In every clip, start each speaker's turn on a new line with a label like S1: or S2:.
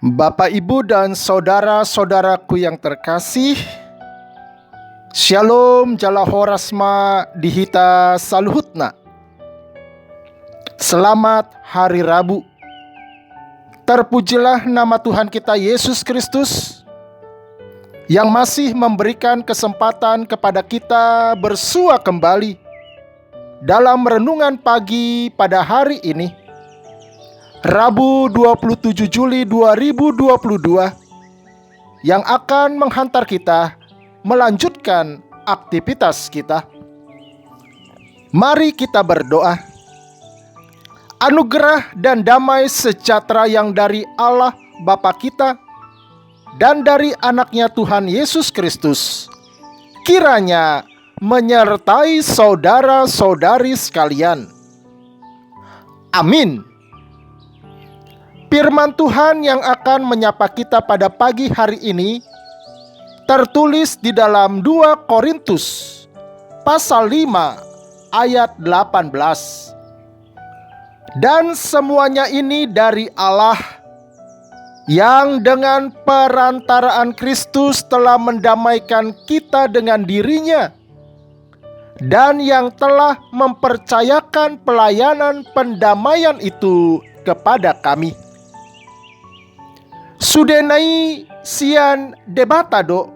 S1: Bapak, Ibu, dan saudara-saudaraku yang terkasih, Shalom Jalahorasma Dihita Saluhutna. Selamat Hari Rabu. Terpujilah nama Tuhan kita Yesus Kristus yang masih memberikan kesempatan kepada kita bersua kembali dalam renungan pagi pada hari ini, Rabu 27 Juli 2022, yang akan menghantar kita melanjutkan aktivitas kita. Mari kita berdoa. Anugerah dan damai sejahtera yang dari Allah Bapa kita dan dari anaknya Tuhan Yesus Kristus kiranya menyertai saudara-saudari sekalian. Amin. Firman Tuhan yang akan menyapa kita pada pagi hari ini tertulis di dalam 2 Korintus pasal 5 ayat 18. Dan semuanya ini dari Allah yang dengan perantaraan Kristus telah mendamaikan kita dengan dirinya dan yang telah mempercayakan pelayanan pendamaian itu kepada kami. Sudenai sian debatado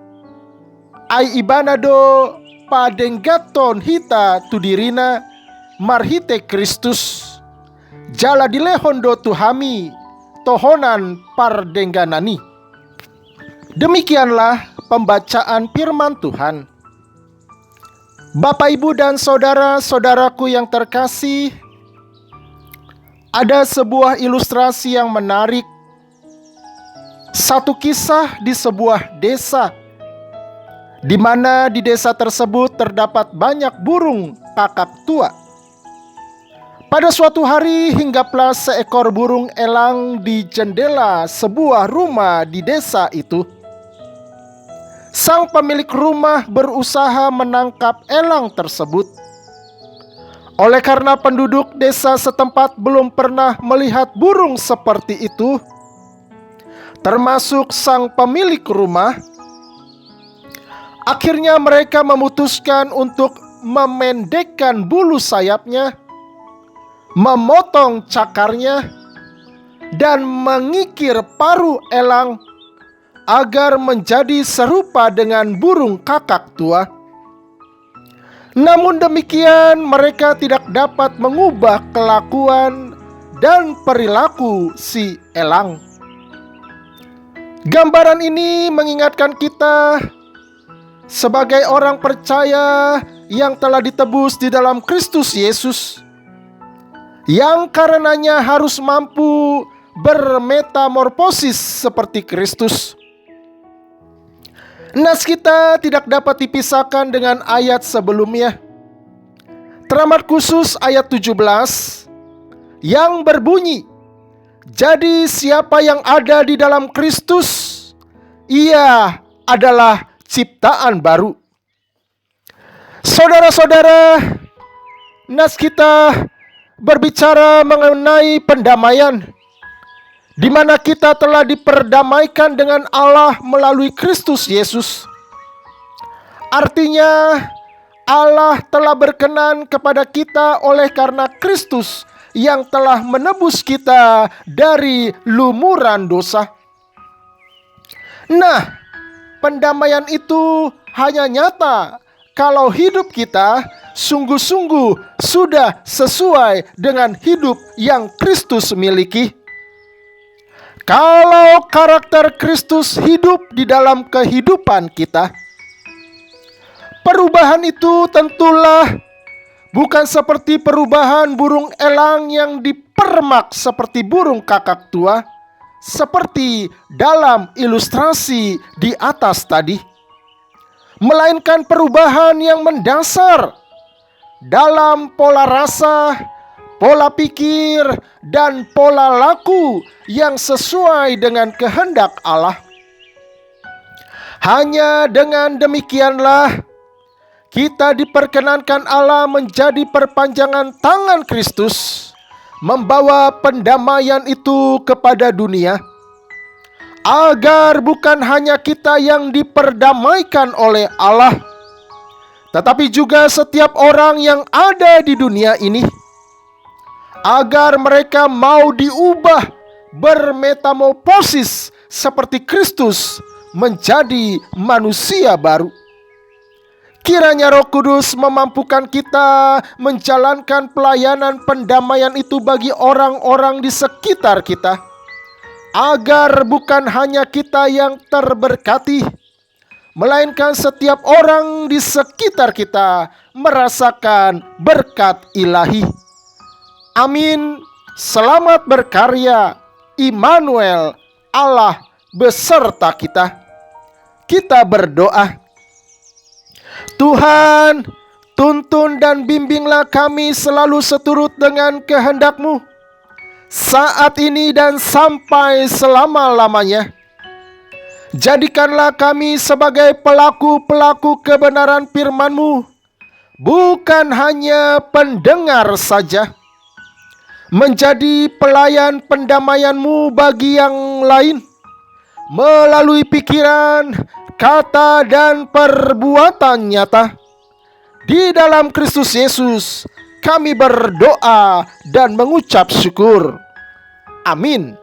S1: ai ibanado padenggaton hita tudirina marhite Kristus jala dilehondo tuhami tohonan pardengganani. Demikianlah pembacaan firman Tuhan. Bapak, Ibu, dan saudara-saudaraku yang terkasih, ada sebuah ilustrasi yang menarik. Satu kisah di sebuah desa, di mana di desa tersebut terdapat banyak burung kakak tua. Pada suatu hari hinggaplah seekor burung elang di jendela sebuah rumah di desa itu. Sang pemilik rumah berusaha menangkap elang tersebut. Oleh karena penduduk desa setempat belum pernah melihat burung seperti itu, termasuk sang pemilik rumah, akhirnya mereka memutuskan untuk memendekkan bulu sayapnya, memotong cakarnya, dan mengikir paruh elang agar menjadi serupa dengan burung kakak tua. Namun demikian, mereka tidak dapat mengubah kelakuan dan perilaku si elang. Gambaran ini mengingatkan kita sebagai orang percaya yang telah ditebus di dalam Kristus Yesus, yang karenanya harus mampu bermetamorfosis seperti Kristus. Nas kita tidak dapat dipisahkan dengan ayat sebelumnya. Teramat khusus ayat 17 yang berbunyi, jadi siapa yang ada di dalam Kristus, ia adalah ciptaan baru. Saudara-saudara, nas kita berbicara mengenai pendamaian, di mana kita telah diperdamaikan dengan Allah melalui Kristus Yesus. Artinya, Allah telah berkenan kepada kita oleh karena Kristus yang telah menebus kita dari lumuran dosa. Nah, pendamaian itu hanya nyata kalau hidup kita sungguh-sungguh sudah sesuai dengan hidup yang Kristus miliki. Kalau karakter Kristus hidup di dalam kehidupan kita, perubahan itu tentulah bukan seperti perubahan burung elang yang dipermak seperti burung kakak tua, seperti dalam ilustrasi di atas tadi, melainkan perubahan yang mendasar dalam pola rasa, pola pikir, dan pola laku yang sesuai dengan kehendak Allah. Hanya dengan demikianlah kita diperkenankan Allah menjadi perpanjangan tangan Kristus, membawa pendamaian itu kepada dunia. agar bukan hanya kita yang diperdamaikan oleh Allah, tetapi juga setiap orang yang ada di dunia ini, agar mereka mau diubah bermetamorfosis seperti Kristus menjadi manusia baru. Kiranya Roh Kudus memampukan kita menjalankan pelayanan pendamaian itu bagi orang-orang di sekitar kita, agar bukan hanya kita yang terberkati, melainkan setiap orang di sekitar kita merasakan berkat ilahi. Amin. Selamat berkarya. Immanuel, Allah beserta kita. Kita berdoa. Tuhan, tuntun dan bimbinglah kami selalu seturut dengan kehendak-Mu, saat ini dan sampai selama-lamanya. Jadikanlah kami sebagai pelaku-pelaku kebenaran firman-Mu, bukan hanya pendengar saja, menjadi pelayan pendamaian-Mu bagi yang lain, melalui pikiran, kata, dan perbuatan nyata. Di dalam Kristus Yesus kami berdoa dan mengucap syukur. Amin.